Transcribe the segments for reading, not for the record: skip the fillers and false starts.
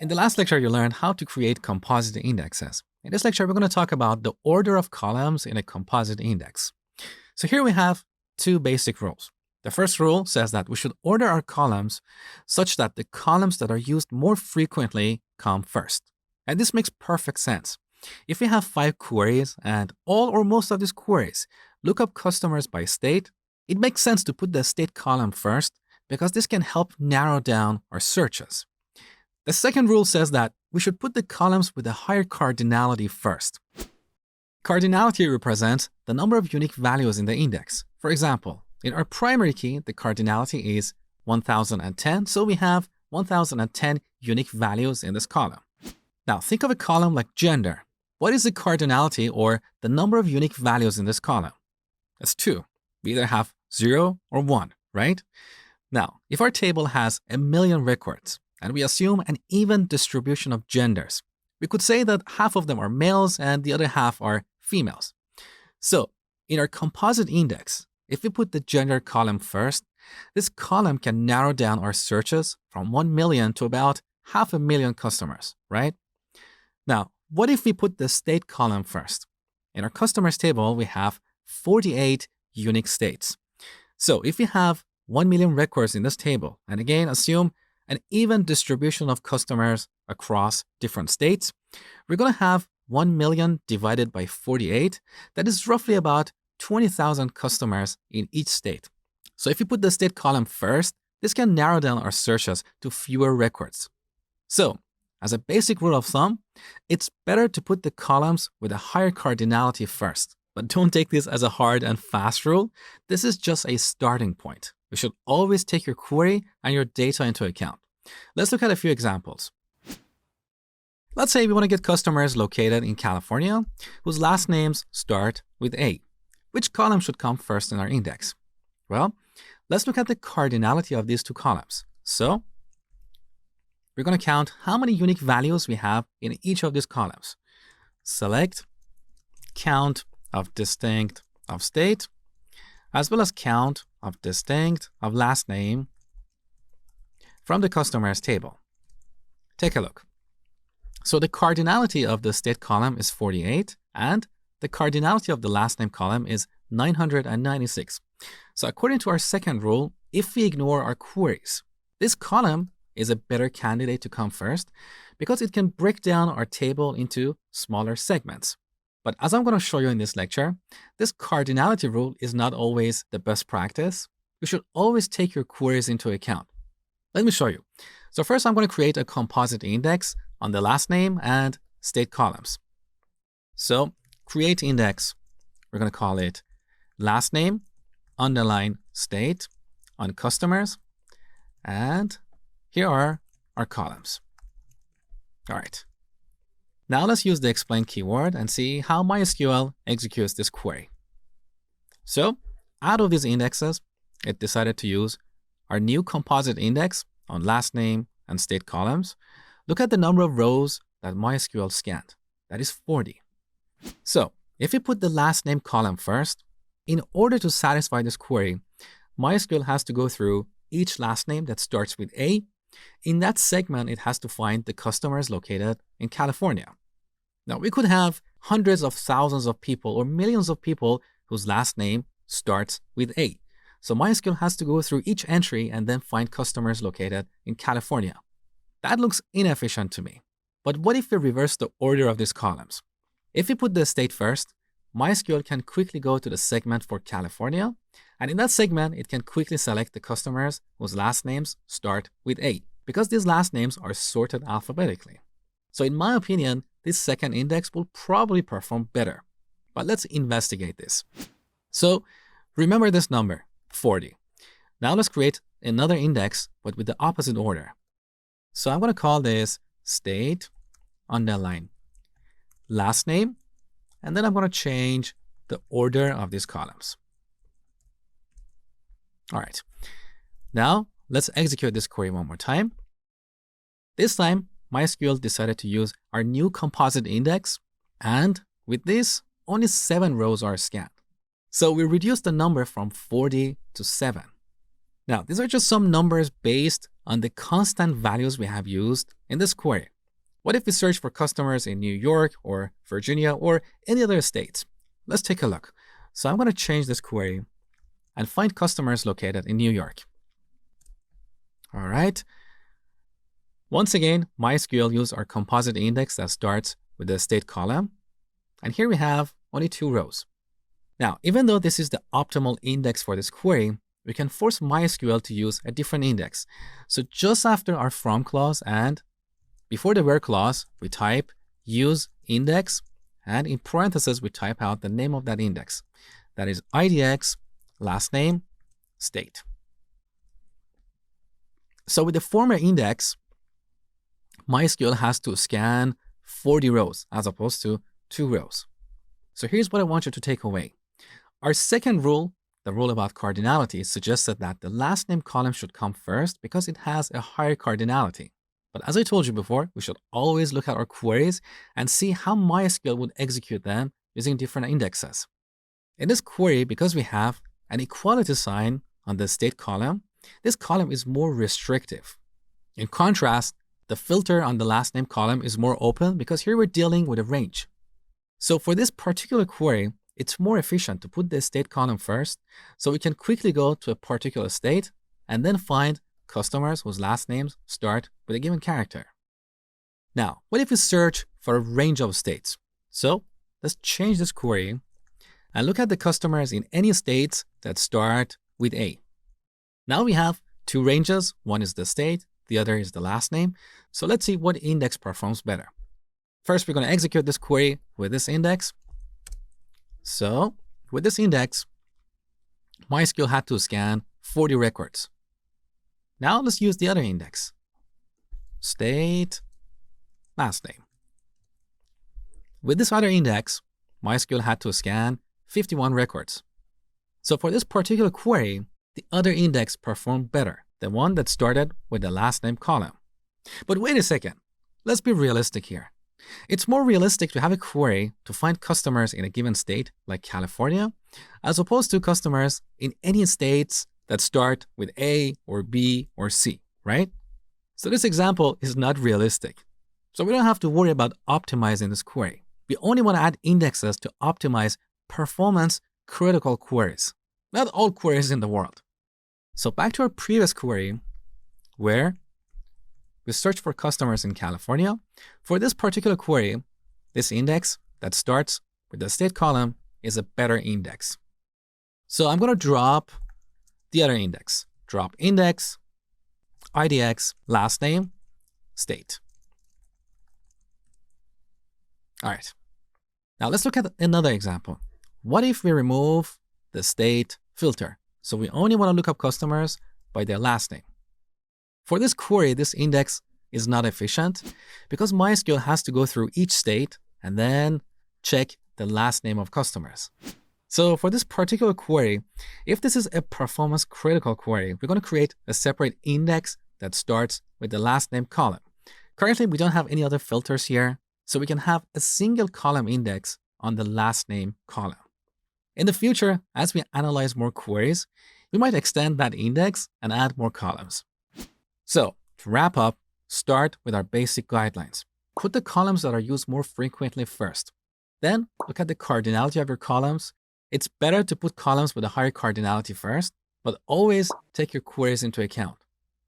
In the last lecture, you learned how to create composite indexes. In this lecture, we're going to talk about the order of columns in a composite index. So here we have two basic rules. The first rule says that we should order our columns such that the columns that are used more frequently come first. And this makes perfect sense. If we have 5 queries and all or most of these queries look up customers by state, it makes sense to put the state column first because this can help narrow down our searches. The second rule says that we should put the columns with a higher cardinality first. Cardinality represents the number of unique values in the index. For example, in our primary key, the cardinality is 1010, so we have 1010 unique values in this column. Now, think of a column like gender. What is the cardinality or the number of unique values in this column? It's 2. We either have 0 or 1, right? Now, if our table has 1 million records, and we assume an even distribution of genders, we could say that half of them are males and the other half are females. So, in our composite index, if we put the gender column first, this column can narrow down our searches from 1 million to about 500,000 customers, right? Now, what if we put the state column first? In our customers table, we have 48 unique states. So if we have 1 million records in this table, and again, assume an even distribution of customers across different states, we're going to have 1 million divided by 48. That is roughly about 20,000 customers in each state. So if you put the state column first, this can narrow down our searches to fewer records. So, as a basic rule of thumb, it's better to put the columns with a higher cardinality first. But don't take this as a hard and fast rule. This is just a starting point. You should always take your query and your data into account. Let's look at a few examples. Let's say we want to get customers located in California whose last names start with A. Which column should come first in our index? Well, let's look at the cardinality of these two columns. So, we're going to count how many unique values we have in each of these columns. Select count of distinct of state, as well as count of distinct of last name from the customers table. Take a look. So the cardinality of the state column is 48, and the cardinality of the last name column is 996. So according to our second rule, if we ignore our queries, this column is a better candidate to come first because it can break down our table into smaller segments. But as I'm going to show you in this lecture, this cardinality rule is not always the best practice. You should always take your queries into account. Let me show you. So first, I'm going to create a composite index on the last name and state columns. So create index, we're going to call it last name, underline state on customers, and here are our columns. All right. Now let's use the explain keyword and see how MySQL executes this query. So out of these indexes, it decided to use our new composite index on last name and state columns. Look at the number of rows that MySQL scanned. That is 40. So if we put the last name column first, in order to satisfy this query, MySQL has to go through each last name that starts with A. In that segment, it has to find the customers located in California. Now, we could have hundreds of thousands of people or millions of people whose last name starts with A. So MySQL has to go through each entry and then find customers located in California. That looks inefficient to me. But what if we reverse the order of these columns? If we put the state first, MySQL can quickly go to the segment for California, and in that segment, it can quickly select the customers whose last names start with A, because these last names are sorted alphabetically. So in my opinion, this second index will probably perform better. But let's investigate this. So remember this number, 40. Now let's create another index, but with the opposite order. So I'm going to call this state underline last name, and then I'm going to change the order of these columns. All right. Now let's execute this query one more time. This time, MySQL decided to use our new composite index, and with this, only 7 rows are scanned. So we reduced the number from 40 to 7. Now, these are just some numbers based on the constant values we have used in this query. What if we search for customers in New York or Virginia or any other states? Let's take a look. So I'm going to change this query and find customers located in New York. All right. Once again, MySQL uses our composite index that starts with the state column. And here we have only 2 rows. Now, even though this is the optimal index for this query, we can force MySQL to use a different index. So just after our from clause and before the where clause, we type use index, and in parentheses, we type out the name of that index. That is IDX, last name, state. So with the former index, MySQL has to scan 40 rows as opposed to 2 rows. So here's what I want you to take away. Our second rule, the rule about cardinality, suggested that the last name column should come first because it has a higher cardinality. But as I told you before, we should always look at our queries and see how MySQL would execute them using different indexes. In this query, because we have an equality sign on the state column, this column is more restrictive. In contrast, the filter on the last name column is more open because here we're dealing with a range. So for this particular query, it's more efficient to put the state column first so we can quickly go to a particular state and then find customers whose last names start with a given character. Now, what if we search for a range of states? So let's change this query and look at the customers in any states that start with A. Now we have 2 ranges. One is the state, the other is the last name. So let's see what index performs better. First, we're going to execute this query with this index. So with this index, MySQL had to scan 40 records. Now let's use the other index, state, last name. With this other index, MySQL had to scan 51 records. So for this particular query, the other index performed better, the one that started with the last name column. But wait a second, let's be realistic here. It's more realistic to have a query to find customers in a given state, like California, as opposed to customers in any states that start with A or B or C, right? So this example is not realistic. So we don't have to worry about optimizing this query. We only want to add indexes to optimize performance-critical queries, not all queries in the world. So back to our previous query, where we search for customers in California. For this particular query, this index that starts with the state column is a better index. So I'm going to drop the other index. Drop index, IDX, last name, state. All right. Now let's look at another example. What if we remove the state filter? So we only want to look up customers by their last name. For this query, this index is not efficient because MySQL has to go through each state and then check the last name of customers. So for this particular query, if this is a performance critical query, we're going to create a separate index that starts with the last name column. Currently, we don't have any other filters here, so we can have a single column index on the last name column. In the future, as we analyze more queries, we might extend that index and add more columns. So to wrap up, start with our basic guidelines. Put the columns that are used more frequently first. Then look at the cardinality of your columns. It's better to put columns with a higher cardinality first, but always take your queries into account.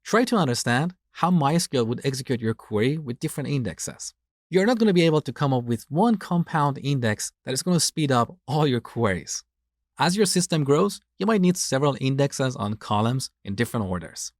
Try to understand how MySQL would execute your query with different indexes. You're not going to be able to come up with one compound index that is going to speed up all your queries. As your system grows, you might need several indexes on columns in different orders.